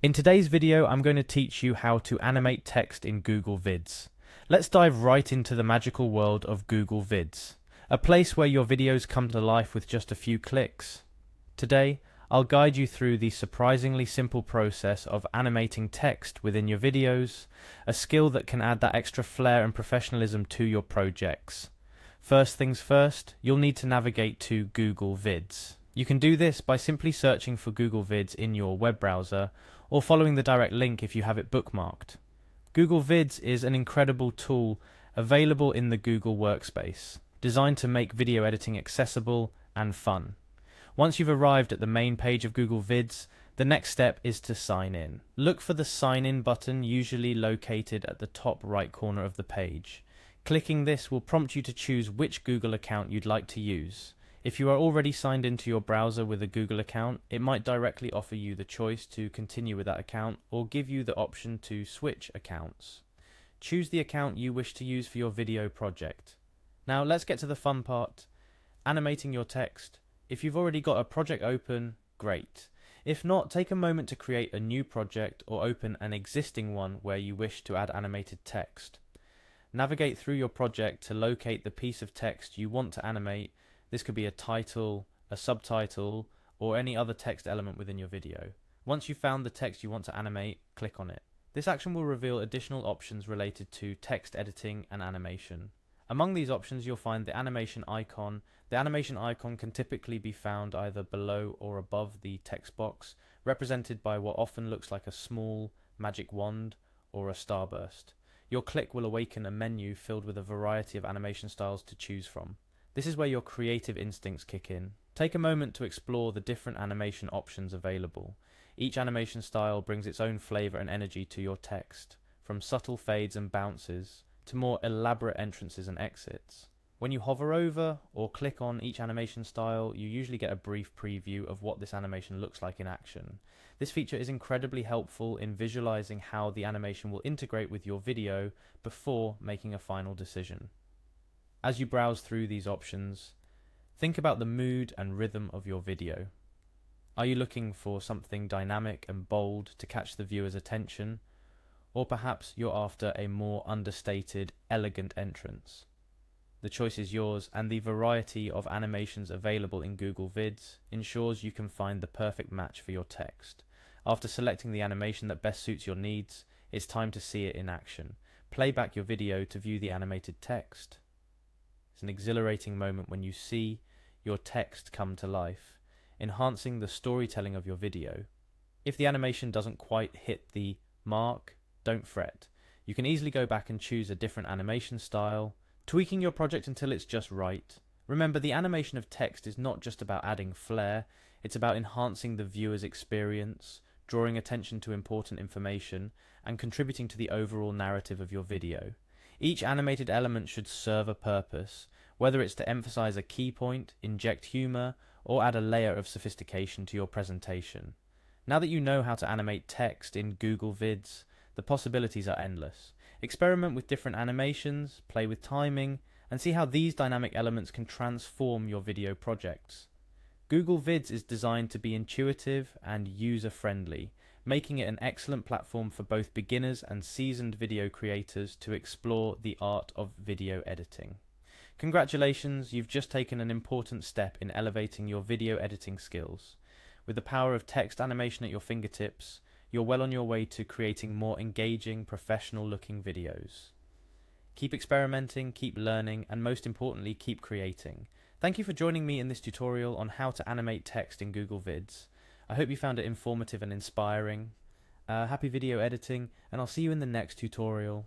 In today's video, I'm going to teach you how to animate text in Google Vids. Let's dive right into the magical world of Google Vids, a place where your videos come to life with just a few clicks. Today, I'll guide you through the surprisingly simple process of animating text within your videos, a skill that can add that extra flair and professionalism to your projects. First things first, you'll need to navigate to Google Vids. You can do this by simply searching for Google Vids in your web browser or following the direct link if you have it bookmarked. Google Vids is an incredible tool available in the Google Workspace, designed to make video editing accessible and fun. Once you've arrived at the main page of Google Vids, the next step is to sign in. Look for the Sign In button, usually located at the top right corner of the page. Clicking this will prompt you to choose which Google account you'd like to use. If you are already signed into your browser with a Google account, it might directly offer you the choice to continue with that account or give you the option to switch accounts. Choose the account you wish to use for your video project. Now let's get to the fun part, animating your text. If you've already got a project open, great. If not, take a moment to create a new project or open an existing one where you wish to add animated text. Navigate through your project to locate the piece of text you want to animate. This could be a title, a subtitle, or any other text element within your video. Once you've found the text you want to animate, click on it. This action will reveal additional options related to text editing and animation. Among these options, you'll find the animation icon. The animation icon can typically be found either below or above the text box, represented by what often looks like a small magic wand or a starburst. Your click will awaken a menu filled with a variety of animation styles to choose from. This is where your creative instincts kick in. Take a moment to explore the different animation options available. Each animation style brings its own flavor and energy to your text, from subtle fades and bounces to more elaborate entrances and exits. When you hover over or click on each animation style, you usually get a brief preview of what this animation looks like in action. This feature is incredibly helpful in visualizing how the animation will integrate with your video before making a final decision. As you browse through these options, think about the mood and rhythm of your video. Are you looking for something dynamic and bold to catch the viewer's attention? Or perhaps you're after a more understated, elegant entrance? The choice is yours, and the variety of animations available in Google Vids ensures you can find the perfect match for your text. After selecting the animation that best suits your needs, it's time to see it in action. Play back your video to view the animated text. It's an exhilarating moment when you see your text come to life, enhancing the storytelling of your video. If the animation doesn't quite hit the mark, don't fret. You can easily go back and choose a different animation style, tweaking your project until it's just right. Remember, the animation of text is not just about adding flair, it's about enhancing the viewer's experience, drawing attention to important information, and contributing to the overall narrative of your video. Each animated element should serve a purpose, whether it's to emphasize a key point, inject humor, or add a layer of sophistication to your presentation. Now that you know how to animate text in Google Vids, the possibilities are endless. Experiment with different animations, play with timing, and see how these dynamic elements can transform your video projects. Google Vids is designed to be intuitive and user-friendly, making it an excellent platform for both beginners and seasoned video creators to explore the art of video editing. Congratulations, you've just taken an important step in elevating your video editing skills. With the power of text animation at your fingertips, you're well on your way to creating more engaging, professional-looking videos. Keep experimenting, keep learning, and most importantly, keep creating. Thank you for joining me in this tutorial on how to animate text in Google Vids. I hope you found it informative and inspiring. Happy video editing, and I'll see you in the next tutorial.